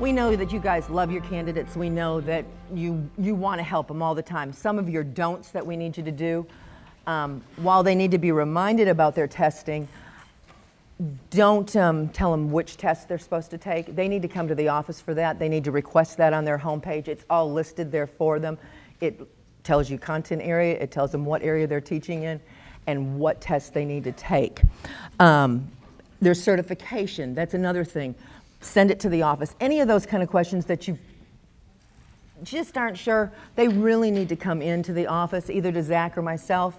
we know that you guys love your candidates. We know that you want to help them all the time. Some of your don'ts that we need you to do, while they need to be reminded about their testing, don't tell them which test they're supposed to take. They need to come to the office for that. They need to request that on their homepage. It's all listed there for them. It tells you content area. It tells them what area they're teaching in and what tests they need to take. Their certification, that's another thing. Send it to the office. Any of those kind of questions that you just aren't sure, they really need to come into the office, either to Zach or myself.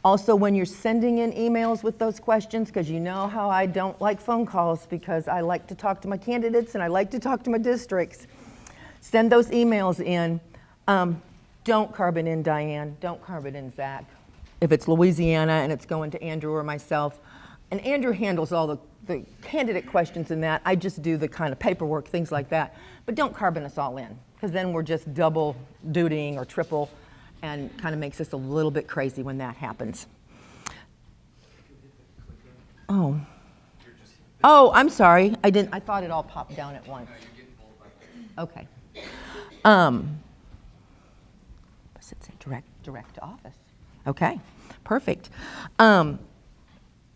Also, when you're sending in emails with those questions, because you know how I don't like phone calls because I like to talk to my candidates and I like to talk to my districts, send those emails in. Don't carbon in Diane, don't carbon in Zach. If it's Louisiana and it's going to Andrew or myself, and Andrew handles all the candidate questions in that, I just do the kind of paperwork, things like that. But don't carbon us all in, because then we're just double dutying or triple, and kind of makes us a little bit crazy when that happens. Oh. I'm sorry. I thought it all popped down at once. Okay. What's it say? Direct to office. Okay. Perfect.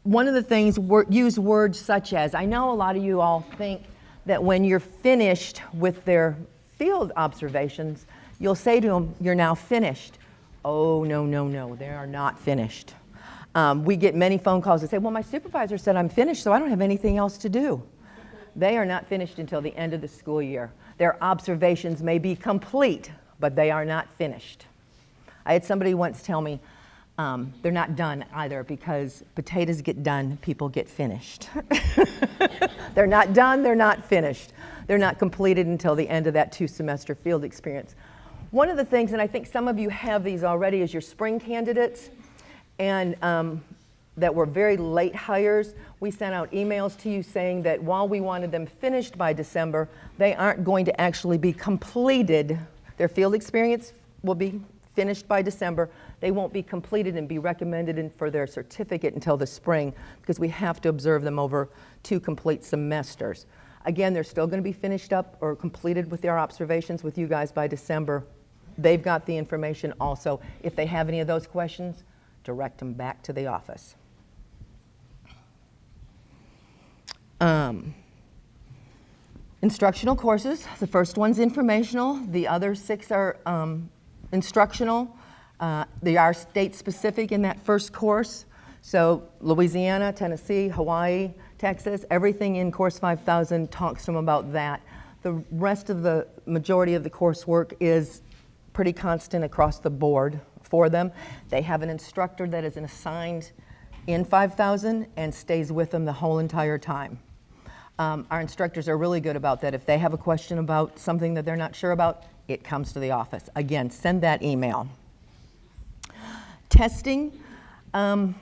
One of the things, use words such as, I know a lot of you all think that when you're finished with their field observations, you'll say to them, you're now finished. Oh, no, they are not finished. We get many phone calls that say, well, my supervisor said I'm finished, so I don't have anything else to do. They are not finished until the end of the school year. Their observations may be complete, but they are not finished. I had somebody once tell me, they're not done either, because potatoes get done, people get finished. They're not done, they're not finished. They're not completed until the end of that 2-semester field experience. One of the things, and I think some of you have these already, is your spring candidates, and that were very late hires. We sent out emails to you saying that while we wanted them finished by December, they aren't going to actually be completed. Their field experience will be finished by December. They won't be completed and be recommended for their certificate until the spring, because we have to observe them over 2 complete semesters. Again, they're still going to be finished up or completed with their observations with you guys by December. They've got the information also. If they have any of those questions, direct them back to the office. Instructional courses. The first one's informational. The other 6 are instructional. They are state specific in that first course. So Louisiana, Tennessee, Hawaii, Texas, everything in Course 5000 talks to them about that. The rest of the majority of the coursework is pretty constant across the board for them. They have an instructor that is assigned in 5000 and stays with them the whole entire time. Our instructors are really good about that. If they have a question about something that they're not sure about, it comes to the office. Again, send that email. Testing. Diane,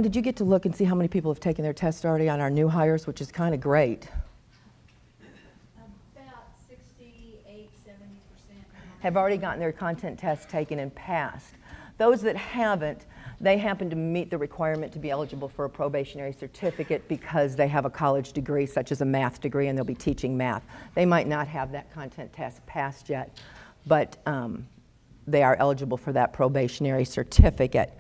did you get to look and see how many people have taken their test already on our new hires, which is kind of great? About 68, 70% have already gotten their content test taken and passed. Those that haven't, they happen to meet the requirement to be eligible for a probationary certificate because they have a college degree, such as a math degree, and they'll be teaching math. They might not have that content test passed yet, but they are eligible for that probationary certificate.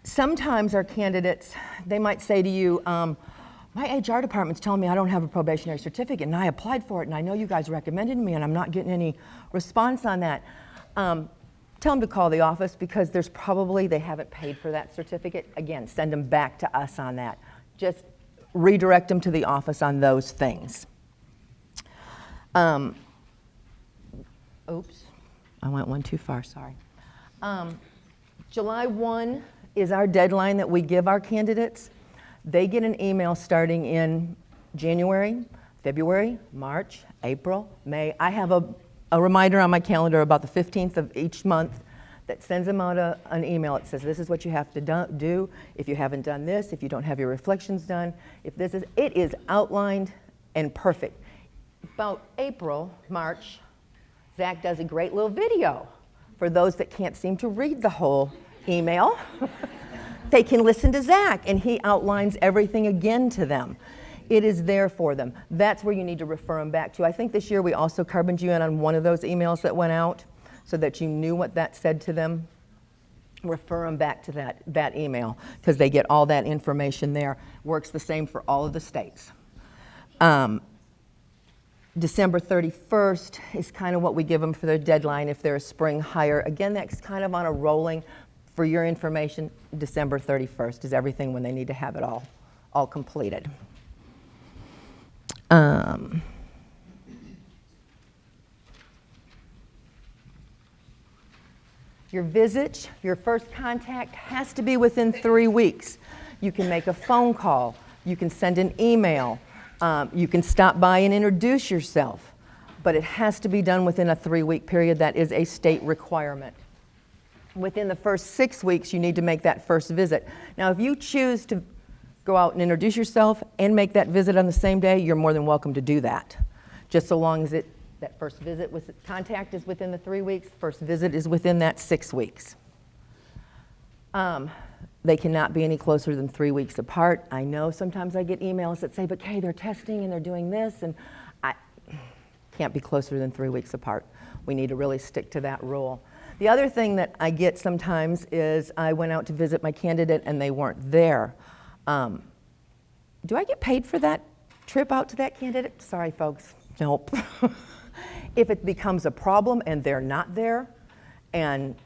Sometimes our candidates, they might say to you, my HR department's telling me I don't have a probationary certificate, and I applied for it, and I know you guys recommended me, and I'm not getting any response on that. Tell them to call the office, because there's probably, they haven't paid for that certificate. Again, send them back to us on that. Just redirect them to the office on those things. Oops, I went one too far, sorry. July 1 is our deadline that we give our candidates. They get an email starting in January, February, March, April, May. I have a reminder on my calendar about the 15th of each month that sends them out an email. It says, this is what you have to do if you haven't done this, if you don't have your reflections done, if this is, it is outlined and perfect. About April, March, Zach does a great little video for those that can't seem to read the whole email. They can listen to Zach, and he outlines everything again to them. It is there for them. That's where you need to refer them back to. I think this year we also carboned you in on one of those emails that went out so that you knew what that said to them. Refer them back to that email because they get all that information there. Works the same for all of the states. December 31st is kind of what we give them for their deadline if they're a spring hire. Again, that's kind of on a rolling. For your information, December 31st is everything when they need to have it all completed. Your visit, your first contact has to be within 3 weeks. You can make a phone call. You can send an email. You can stop by and introduce yourself. But it has to be done within a 3-week period. That is a state requirement. Within the first 6 weeks, you need to make that first visit. Now, if you choose to go out and introduce yourself and make that visit on the same day, you're more than welcome to do that. Just so long as that first visit with contact is within the 3 weeks, first visit is within that 6 weeks. They cannot be any closer than 3 weeks apart. I know sometimes I get emails that say, but Kay, they're testing and they're doing this, and I can't be closer than 3 weeks apart. We need to really stick to that rule. The other thing that I get sometimes is I went out to visit my candidate and they weren't there. Do I get paid for that trip out to that candidate? Sorry, folks, nope. If it becomes a problem and they're not there, and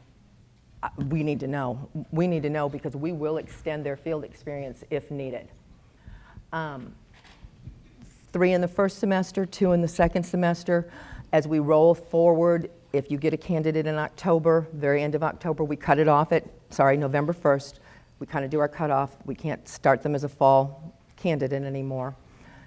we need to know. We need to know because we will extend their field experience if needed. 3 in the first semester, 2 in the second semester. As we roll forward, if you get a candidate in October, very end of October, we cut it off at, November 1st. We kind of do our cutoff. We can't start them as a fall candidate anymore.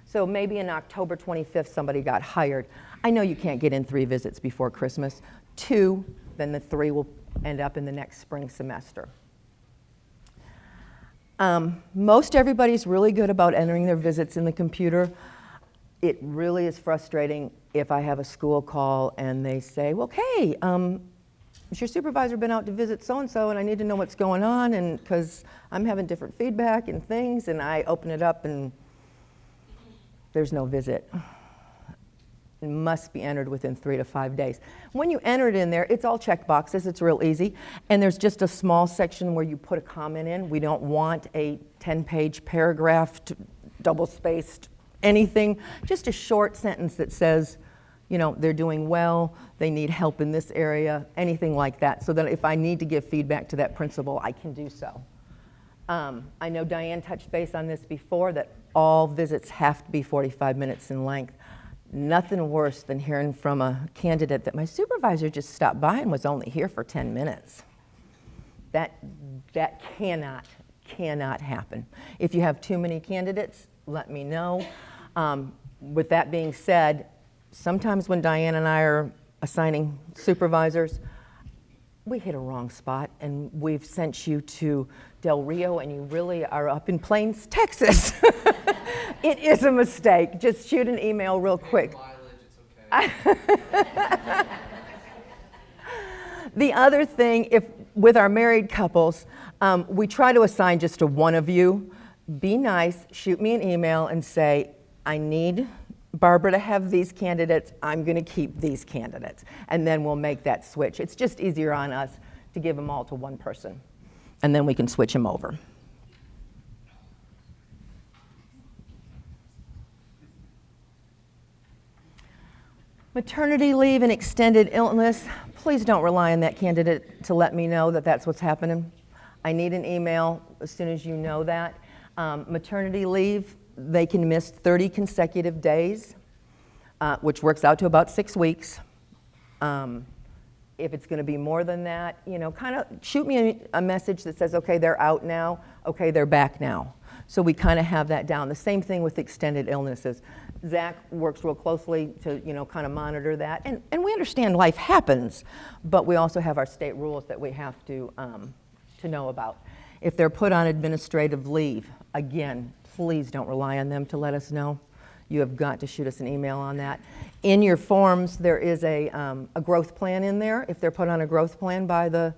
So maybe in October 25th, somebody got hired. I know you can't get in 3 visits before Christmas. 2, then the 3 will end up in the next spring semester. Most everybody's really good about entering their visits in the computer. It really is frustrating if I have a school call and they say, well, Kay, has your supervisor been out to visit so-and-so and I need to know what's going on, and because I'm having different feedback and things, and I open it up and there's no visit. It must be entered within 3 to 5 days. When you enter it in there, it's all check boxes. It's real easy. And there's just a small section where you put a comment in. We don't want a 10-page paragraph, double-spaced, anything. Just a short sentence that says, they're doing well, they need help in this area, anything like that, so that if I need to give feedback to that principal, I can do so. I know Diane touched base on this before, that all visits have to be 45 minutes in length. Nothing worse than hearing from a candidate that my supervisor just stopped by and was only here for 10 minutes. That cannot happen. If you have too many candidates, let me know. With that being said, sometimes when Diane and I are assigning supervisors, we hit a wrong spot and we've sent you to Del Rio and you really are up in Plains, Texas. It is a mistake. Just shoot an email real quick. Mileage, it's okay. The other thing, with our married couples, we try to assign just to one of you. Be nice, shoot me an email and say, I need Barbara to have these candidates, I'm going to keep these candidates. And then we'll make that switch. It's just easier on us to give them all to one person. And then we can switch them over. Maternity leave and extended illness, please don't rely on that candidate to let me know that that's what's happening. I need an email as soon as you know that. Maternity leave, they can miss 30 consecutive days, which works out to about 6 weeks. If it's going to be more than that, kind of shoot me a message that says, okay, they're out now, okay, they're back now. So we kind of have that down. The same thing with extended illnesses. Zach works real closely to, kind of monitor that. And we understand life happens, but we also have our state rules that we have to know about. If they're put on administrative leave, again, please don't rely on them to let us know. You have got to shoot us an email on that. In your forms, there is a growth plan in there. If they're put on a growth plan by the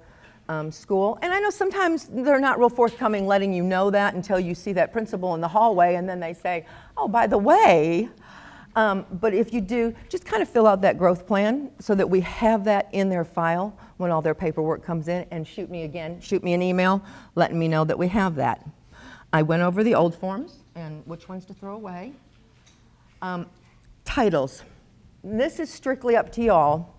school. And I know sometimes they're not real forthcoming letting you know that until you see that principal in the hallway, and then they say, oh, by the way. But if you do, just kind of fill out that growth plan so that we have that in their file when all their paperwork comes in, and shoot me an email letting me know that we have that. I went over the old forms and which ones to throw away. Titles. This is strictly up to y'all.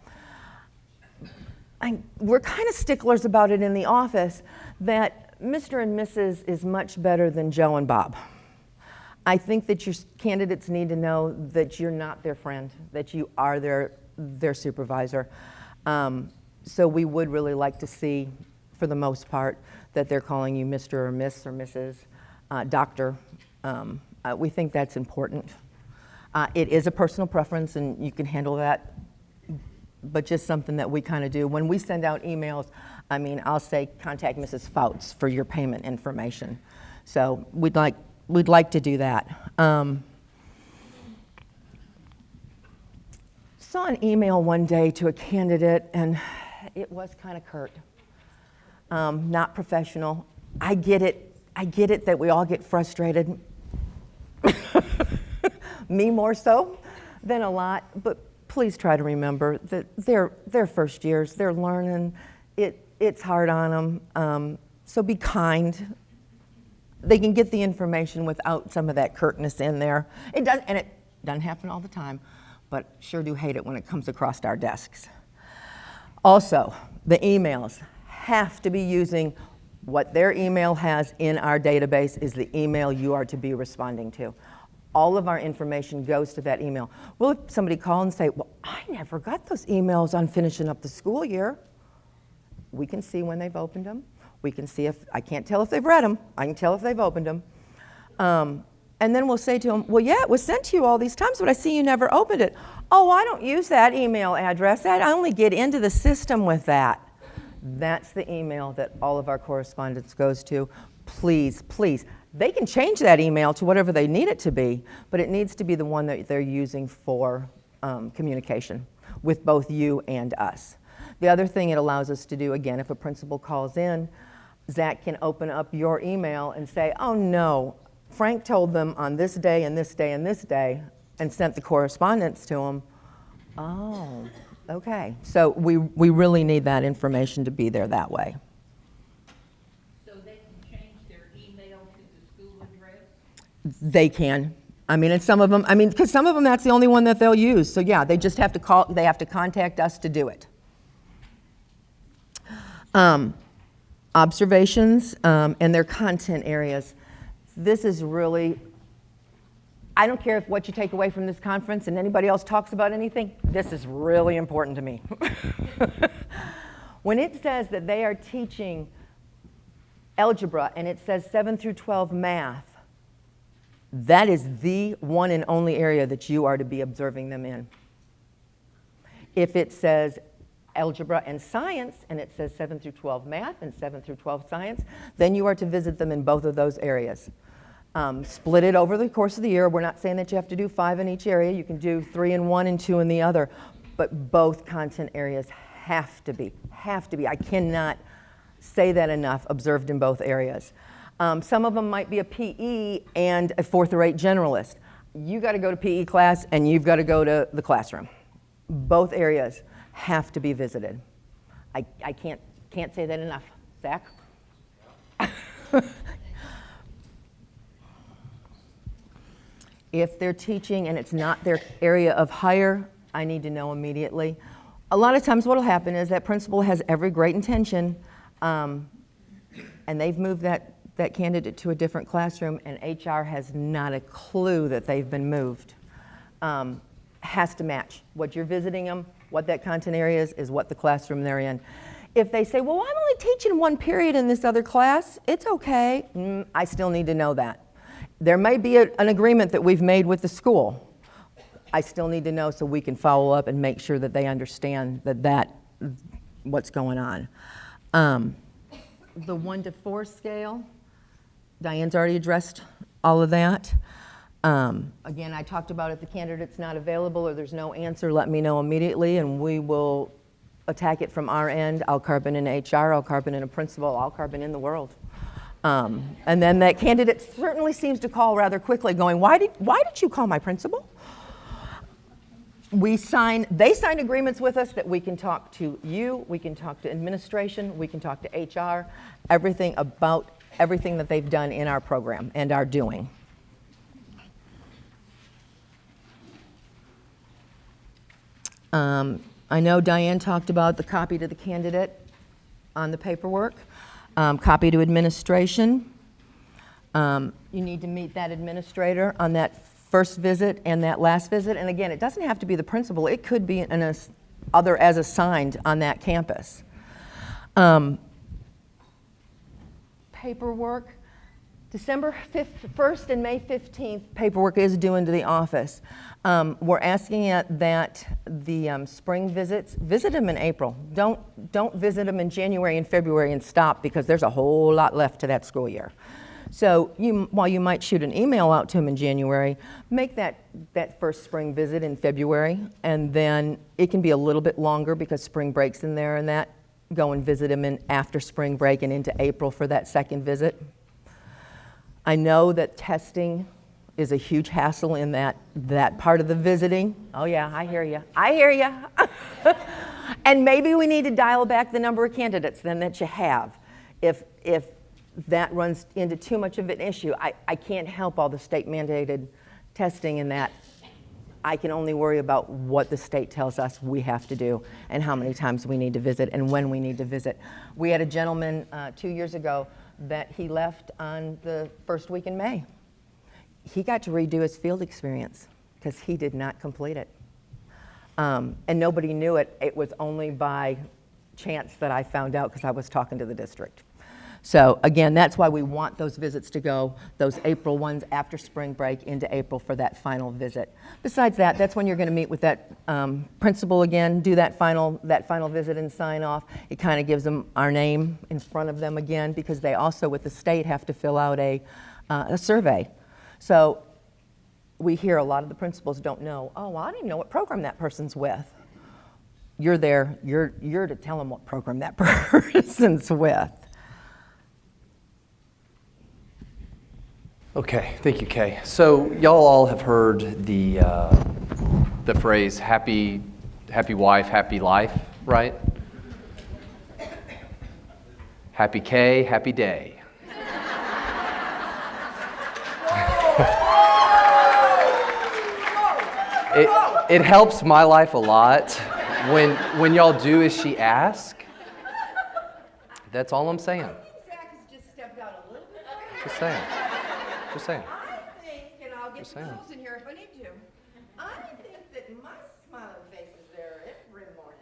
We're kind of sticklers about it in the office that Mr. and Mrs. is much better than Joe and Bob. I think that your candidates need to know that you're not their friend, that you are their supervisor. So we would really like to see, for the most part, that they're calling you Mr. or Miss or Mrs. Doctor. We think that's important. It is a personal preference, and you can handle that, but just something that we kind of do. When we send out emails, I mean, I'll say, contact Mrs. Fouts for your payment information. So we'd like to do that. Saw an email one day to a candidate, and it was kind of curt, not professional. I get it that we all get frustrated. Me more so than a lot, but please try to remember that they're first years, they're learning, it's hard on them, so be kind. They can get the information without some of that curtness in there. It doesn't happen all the time, but sure do hate it when it comes across our desks. Also, the emails have to be using what their email has in our database is the email you are to be responding to. All of our information goes to that email. Well, if somebody call and say, well, I never got those emails on finishing up the school year, we can see when they've opened them. We can see if, I can't tell if they've read them, I can tell if they've opened them. And then we'll say to them, well, yeah, it was sent to you all these times, but I see you never opened it. Oh, I don't use that email address. I only get into the system with that. That's the email that all of our correspondence goes to. Please, please. They can change that email to whatever they need it to be, but it needs to be the one that they're using for communication with both you and us. The other thing it allows us to do, again, if a principal calls in, Zach can open up your email and say, oh no, Frank told them on this day and this day and this day and sent the correspondence to them. Oh, okay. So we really need that information to be there that way. So they can change their email to the school address? They can. I mean, and some of them, because some of them that's the only one that they'll use. So yeah, they just have to call, they have to contact us to do it. Observations and their content areas. This is really, I don't care if what you take away from this conference and anybody else talks about anything, this is really important to me. When it says that they are teaching algebra and it says 7 through 12 math, that is the one and only area that you are to be observing them in. If it says algebra and science, and it says 7 through 12 math and 7 through 12 science, then you are to visit them in both of those areas. Split it over the course of the year. We're not saying that you have to do 5 in each area. You can do 3 in one and 2 in the other, but both content areas have to be. I cannot say that enough, observed in both areas. Some of them might be a PE and a 4th or 8 generalist. You got to go to PE class and you've got to go to the classroom. Both areas have to be visited. I can't say that enough. Zach? If they're teaching and it's not their area of hire, I need to know immediately. A lot of times what will happen is that principal has every great intention and they've moved that candidate to a different classroom and HR has not a clue that they've been moved. Has to match. What you're visiting them, what that content area is what the classroom they're in. If they say, well, I'm only teaching 1 period in this other class, it's okay. I still need to know that. There may be an agreement that we've made with the school. I still need to know so we can follow up and make sure that they understand what's going on. The 1 to 4 scale, Diane's already addressed all of that. Again, I talked about if the candidate's not available or there's no answer, let me know immediately and we will attack it from our end. I'll carp it in HR, I'll carp it in a principal, I'll carp it in the world. And then that candidate certainly seems to call rather quickly going, why did you call my principal? They sign agreements with us that we can talk to you, we can talk to administration, we can talk to HR, everything about everything that they've done in our program and are doing. I know Diane talked about the copy to the candidate on the paperwork, copy to administration. You need to meet that administrator on that first visit and that last visit. And again, it doesn't have to be the principal. It could be other as assigned on that campus. Paperwork. December 1st and May 15th, paperwork is due into the office. We're asking that the spring visits, visit them in April. Don't visit them in January and February and stop, because there's a whole lot left to that school year. So while you might shoot an email out to them in January, make that first spring visit in February, and then it can be a little bit longer because spring break's in there and that. Go and visit them in after spring break and into April for that second visit. I know that testing is a huge hassle in that part of the visiting. Oh yeah, I hear you. I hear you. And maybe we need to dial back the number of candidates then that you have. If that runs into too much of an issue, I can't help all the state mandated testing in that. I can only worry about what the state tells us we have to do and how many times we need to visit and when we need to visit. We had a gentleman 2 years ago that he left on the first week in May. He got to redo his field experience because he did not complete it. And nobody knew it. It was only by chance that I found out because I was talking to the district. So again, that's why we want those visits to go, those April ones after spring break into April for that final visit. Besides that, that's when you're going to meet with that principal again, do that final visit and sign off. It kind of gives them our name in front of them again, because they also with the state have to fill out a survey. So we hear a lot of the principals don't know, oh, well, I don't even know what program that person's with. You're there, you're to tell them what program that person's with. Okay, thank you, Kay. So y'all all have heard the phrase happy wife, happy life, right? Happy Kay, happy day. It helps my life a lot when y'all do as she asks. That's all I'm saying. Zach has just stepped out a little bit. Just saying. Just saying. I think, and I'll get Just the saying. clothes in here if I need to, I think that my smiling face is there every morning.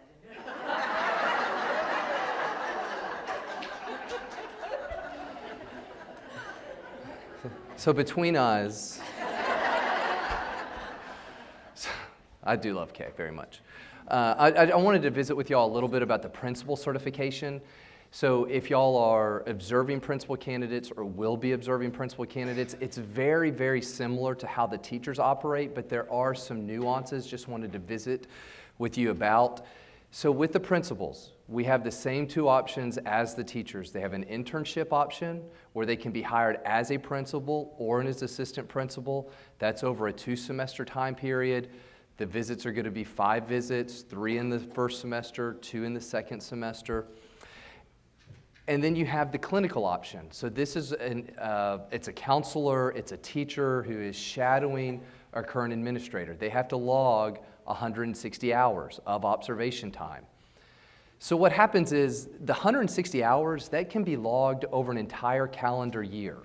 So between us, I do love Kay very much. I wanted to visit with y'all a little bit about the principal certification. So if y'all are observing principal candidates or will be observing principal candidates, it's very, very similar to how the teachers operate, but there are some nuances just wanted to visit with you about. So with the principals, we have the same two options as the teachers. They have an internship option where they can be hired as a principal or as assistant principal. That's over a 2-semester time period. The visits are going to be 5 visits, 3 in the first semester, 2 in the second semester. And then you have the clinical option. So this is it's a counselor, it's a teacher who is shadowing our current administrator. They have to log 160 hours of observation time. So what happens is the 160 hours, that can be logged over an entire calendar year.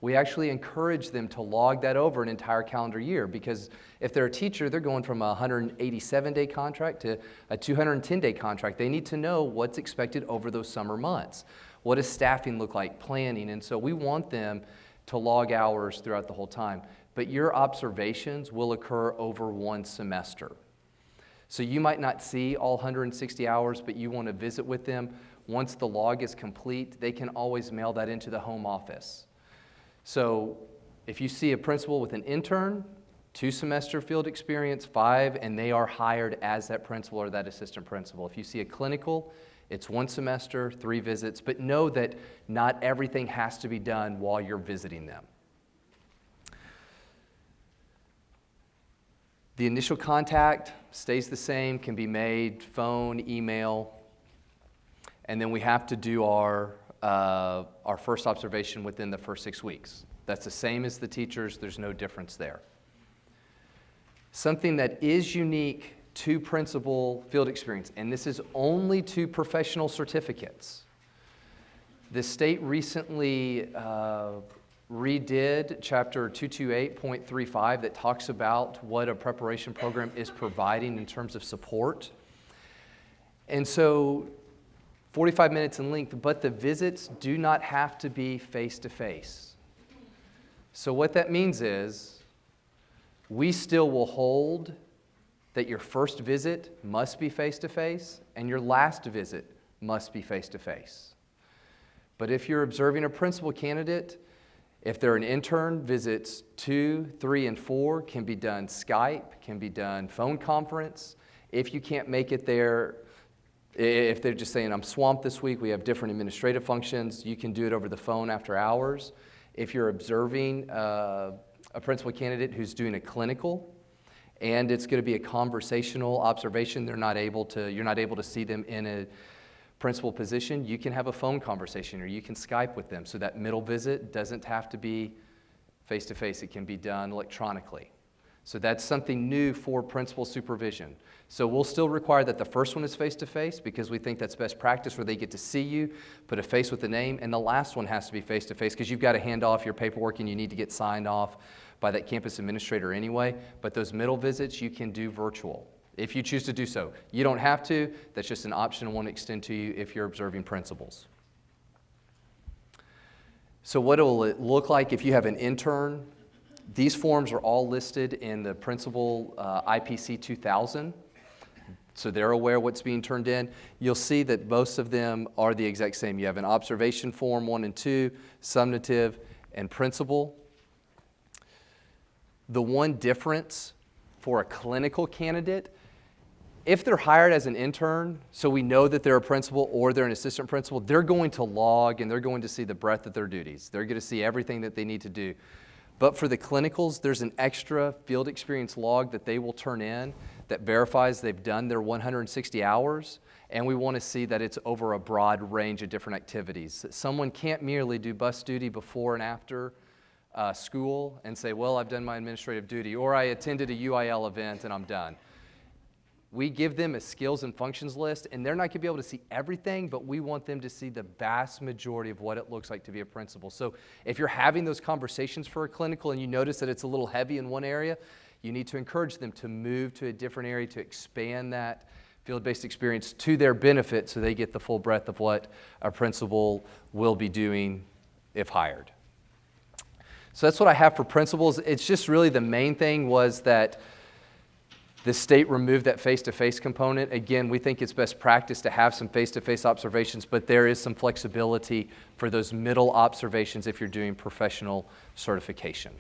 We actually encourage them to log that over an entire calendar year, because if they're a teacher, they're going from a 187-day contract to a 210-day contract. They need to know what's expected over those summer months. What does staffing look like, planning? And so we want them to log hours throughout the whole time. But your observations will occur over 1 semester. So you might not see all 160 hours, but you want to visit with them. Once the log is complete, they can always mail that into the home office. So if you see a principal with an intern, 2-semester field experience, 5, and they are hired as that principal or that assistant principal. If you see a clinical, it's 1 semester, 3 visits, but know that not everything has to be done while you're visiting them. The initial contact stays the same, can be made phone, email, and then we have to do our first observation within the first 6 weeks. That's the same as the teachers, there's no difference there. Something that is unique to principal field experience, and this is only to professional certificates. The state recently redid Chapter 228.35 that talks about what a preparation program is providing in terms of support. And so 45 minutes in length, but the visits do not have to be face-to-face. So what that means is we still will hold that your first visit must be face-to-face and your last visit must be face-to-face. But if you're observing a principal candidate, if they're an intern, visits 2, 3, and 4 can be done Skype, can be done phone conference. If you can't make it there, if they're just saying, I'm swamped this week, we have different administrative functions, you can do it over the phone after hours. If you're observing a principal candidate who's doing a clinical, and it's going to be a conversational observation, you're not able to see them in a principal position, you can have a phone conversation or you can Skype with them. So that middle visit doesn't have to be face-to-face. It can be done electronically. So that's something new for principal supervision. So we'll still require that the first one is face-to-face because we think that's best practice where they get to see you, put a face with a name, and the last one has to be face-to-face because you've got to hand off your paperwork and you need to get signed off by that campus administrator anyway. But those middle visits you can do virtual if you choose to do so. You don't have to. That's just an option I want to extend to you if you're observing principals. So what will it look like if you have an intern? These forms are all listed in the principal IPC 2000. So they're aware what's being turned in. You'll see that most of them are the exact same. You have an observation form 1 and 2, summative, and principal. The one difference for a clinical candidate, if they're hired as an intern, so we know that they're a principal or they're an assistant principal, they're going to log and they're going to see the breadth of their duties. They're going to see everything that they need to do. But for the clinicals, there's an extra field experience log that they will turn in that verifies they've done their 160 hours, and we want to see that it's over a broad range of different activities. Someone can't merely do bus duty before and after school and say, well, I've done my administrative duty, or I attended a UIL event and I'm done. We give them a skills and functions list, and they're not going to be able to see everything, but we want them to see the vast majority of what it looks like to be a principal. So if you're having those conversations for a clinical and you notice that it's a little heavy in one area, you need to encourage them to move to a different area to expand that field-based experience to their benefit so they get the full breadth of what a principal will be doing if hired. So that's what I have for principals. It's just really the main thing was that the state removed that face-to-face component. Again, we think it's best practice to have some face-to-face observations, but there is some flexibility for those middle observations if you're doing professional certification.